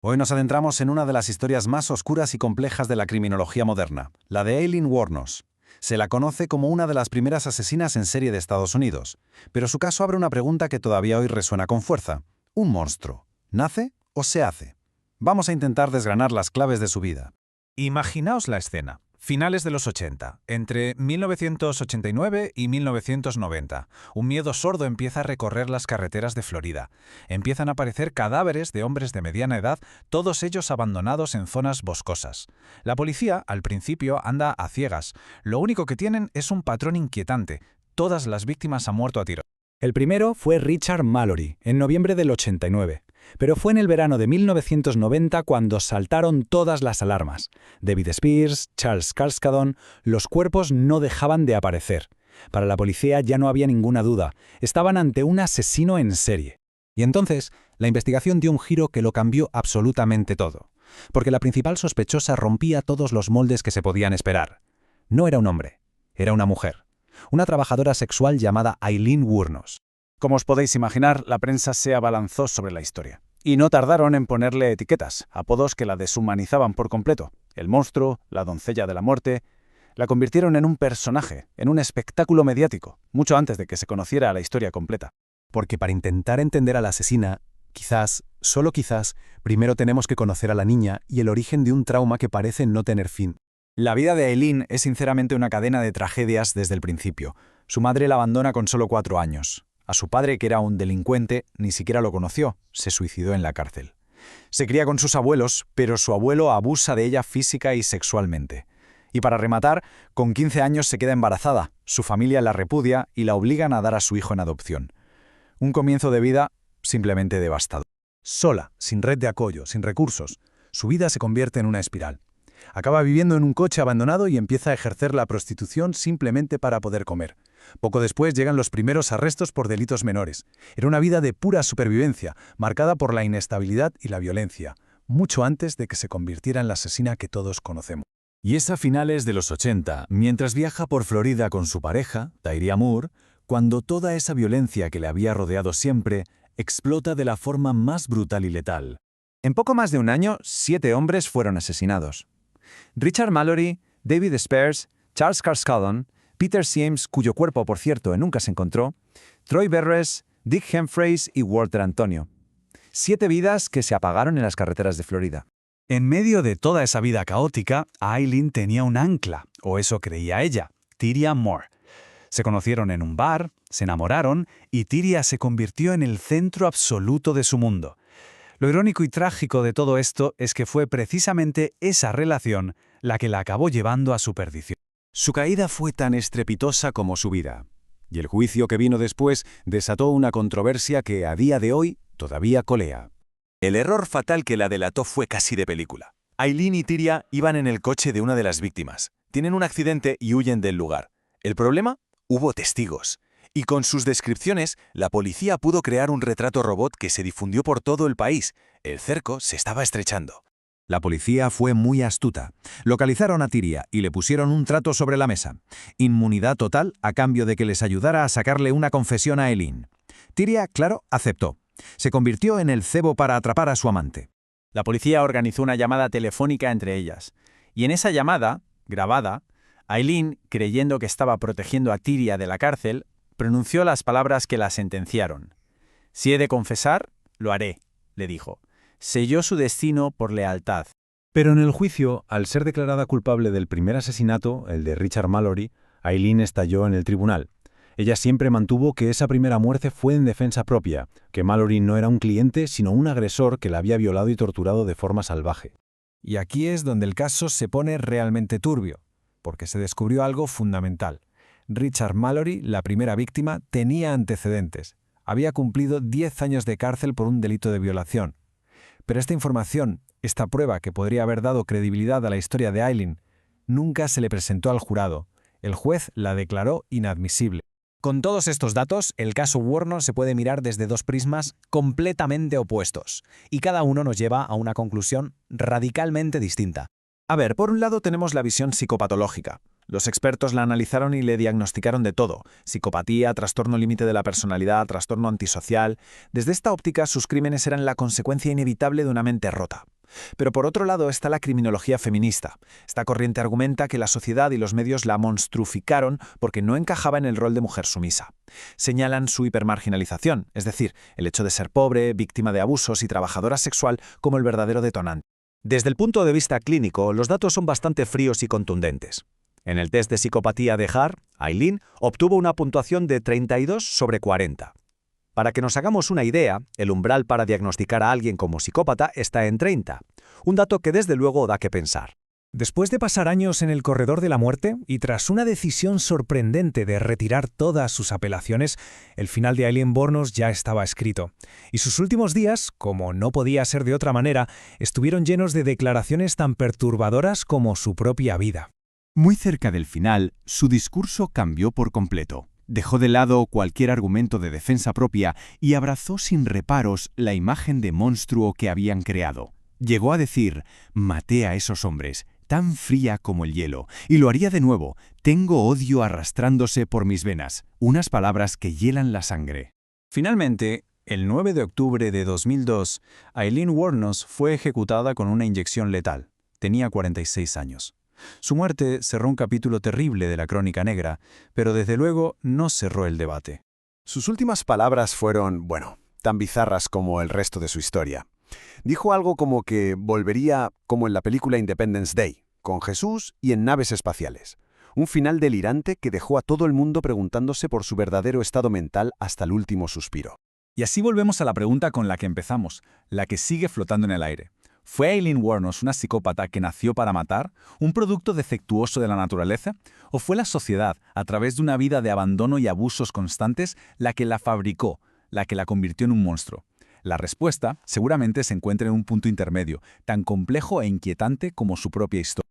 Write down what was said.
Hoy nos adentramos en una de las historias más oscuras y complejas de la criminología moderna, la de Aileen Wuornos. Se la conoce como una de las primeras asesinas en serie de Estados Unidos, pero su caso abre una pregunta que todavía hoy resuena con fuerza. ¿Un monstruo nace o se hace? Vamos a intentar desgranar las claves de su vida. Imaginaos la escena. Finales de los 80, entre 1989 y 1990. Un miedo sordo empieza a recorrer las carreteras de Florida. Empiezan a aparecer cadáveres de hombres de mediana edad, todos ellos abandonados en zonas boscosas. La policía, al principio, anda a ciegas. Lo único que tienen es un patrón inquietante. Todas las víctimas han muerto a tiro. El primero fue Richard Mallory, en noviembre del 89. Pero fue en el verano de 1990 cuando saltaron todas las alarmas. David Spears, Charles Carskadon, los cuerpos no dejaban de aparecer. Para la policía ya no había ninguna duda. Estaban ante un asesino en serie. Y entonces, la investigación dio un giro que lo cambió absolutamente todo. Porque la principal sospechosa rompía todos los moldes que se podían esperar. No era un hombre, era una mujer. Una trabajadora sexual llamada Aileen Wuornos. Como os podéis imaginar, la prensa se abalanzó sobre la historia. Y no tardaron en ponerle etiquetas, apodos que la deshumanizaban por completo. El monstruo, la doncella de la muerte. La convirtieron en un personaje, en un espectáculo mediático, mucho antes de que se conociera la historia completa. Porque para intentar entender a la asesina, quizás, solo quizás, primero tenemos que conocer a la niña y el origen de un trauma que parece no tener fin. La vida de Aileen es sinceramente una cadena de tragedias desde el principio. Su madre la abandona con solo 4 años. A su padre, que era un delincuente, ni siquiera lo conoció, se suicidó en la cárcel. Se cría con sus abuelos, pero su abuelo abusa de ella física y sexualmente. Y para rematar, con 15 años se queda embarazada, su familia la repudia y la obligan a dar a su hijo en adopción. Un comienzo de vida simplemente devastador. Sola, sin red de apoyo, sin recursos, su vida se convierte en una espiral. Acaba viviendo en un coche abandonado y empieza a ejercer la prostitución simplemente para poder comer. Poco después llegan los primeros arrestos por delitos menores. Era una vida de pura supervivencia, marcada por la inestabilidad y la violencia, mucho antes de que se convirtiera en la asesina que todos conocemos. Y es a finales de los 80, mientras viaja por Florida con su pareja, Tyria Moore, cuando toda esa violencia que le había rodeado siempre explota de la forma más brutal y letal. En poco más de un año, 7 hombres fueron asesinados. Richard Mallory, David Spears, Charles Carskadon, Peter Sims, cuyo cuerpo, por cierto, nunca se encontró, Troy Berres, Dick Humphreys y Walter Antonio. 7 vidas que se apagaron en las carreteras de Florida. En medio de toda esa vida caótica, Aileen tenía un ancla, o eso creía ella, Tyria Moore. Se conocieron en un bar, se enamoraron y Tyria se convirtió en el centro absoluto de su mundo. Lo irónico y trágico de todo esto es que fue precisamente esa relación la que la acabó llevando a su perdición. Su caída fue tan estrepitosa como su vida, y el juicio que vino después desató una controversia que a día de hoy todavía colea. El error fatal que la delató fue casi de película. Aileen y Tyria iban en el coche de una de las víctimas, tienen un accidente y huyen del lugar. ¿El problema? Hubo testigos. Y con sus descripciones, la policía pudo crear un retrato robot que se difundió por todo el país. El cerco se estaba estrechando. La policía fue muy astuta. Localizaron a Tyria y le pusieron un trato sobre la mesa. Inmunidad total a cambio de que les ayudara a sacarle una confesión a Aileen. Tyria, claro, aceptó. Se convirtió en el cebo para atrapar a su amante. La policía organizó una llamada telefónica entre ellas. Y en esa llamada, grabada, Aileen, creyendo que estaba protegiendo a Tyria de la cárcel, pronunció las palabras que la sentenciaron. «Si he de confesar, lo haré», le dijo. Selló su destino por lealtad. Pero en el juicio, al ser declarada culpable del primer asesinato, el de Richard Mallory, Aileen estalló en el tribunal. Ella siempre mantuvo que esa primera muerte fue en defensa propia, que Mallory no era un cliente, sino un agresor que la había violado y torturado de forma salvaje. Y aquí es donde el caso se pone realmente turbio, porque se descubrió algo fundamental. Richard Mallory, la primera víctima, tenía antecedentes. Había cumplido 10 años de cárcel por un delito de violación. Pero esta información, esta prueba que podría haber dado credibilidad a la historia de Aileen, nunca se le presentó al jurado. El juez la declaró inadmisible. Con todos estos datos, el caso Wuornos se puede mirar desde 2 prismas completamente opuestos, y cada uno nos lleva a una conclusión radicalmente distinta. A ver, por un lado tenemos la visión psicopatológica. Los expertos la analizaron y le diagnosticaron de todo: psicopatía, trastorno límite de la personalidad, trastorno antisocial. Desde esta óptica, sus crímenes eran la consecuencia inevitable de una mente rota. Pero por otro lado está la criminología feminista. Esta corriente argumenta que la sociedad y los medios la monstruificaron porque no encajaba en el rol de mujer sumisa. Señalan su hipermarginalización, es decir, el hecho de ser pobre, víctima de abusos y trabajadora sexual como el verdadero detonante. Desde el punto de vista clínico, los datos son bastante fríos y contundentes. En el test de psicopatía de Hart, Aileen obtuvo una puntuación de 32 sobre 40. Para que nos hagamos una idea, el umbral para diagnosticar a alguien como psicópata está en 30, un dato que desde luego da que pensar. Después de pasar años en el corredor de la muerte y tras una decisión sorprendente de retirar todas sus apelaciones, el final de Aileen Wuornos ya estaba escrito. Y sus últimos días, como no podía ser de otra manera, estuvieron llenos de declaraciones tan perturbadoras como su propia vida. Muy cerca del final, su discurso cambió por completo. Dejó de lado cualquier argumento de defensa propia y abrazó sin reparos la imagen de monstruo que habían creado. Llegó a decir: «Maté a esos hombres, tan fría como el hielo, y lo haría de nuevo. Tengo odio arrastrándose por mis venas», unas palabras que hielan la sangre. Finalmente, el 9 de octubre de 2002, Aileen Wuornos fue ejecutada con una inyección letal. Tenía 46 años. Su muerte cerró un capítulo terrible de la crónica negra, pero desde luego no cerró el debate. Sus últimas palabras fueron, tan bizarras como el resto de su historia. Dijo algo como que volvería como en la película Independence Day, con Jesús y en naves espaciales. Un final delirante que dejó a todo el mundo preguntándose por su verdadero estado mental hasta el último suspiro. Y así volvemos a la pregunta con la que empezamos, la que sigue flotando en el aire. ¿Fue Aileen Wuornos una psicópata que nació para matar, un producto defectuoso de la naturaleza? ¿O fue la sociedad, a través de una vida de abandono y abusos constantes, la que la fabricó, la que la convirtió en un monstruo? La respuesta seguramente se encuentra en un punto intermedio, tan complejo e inquietante como su propia historia.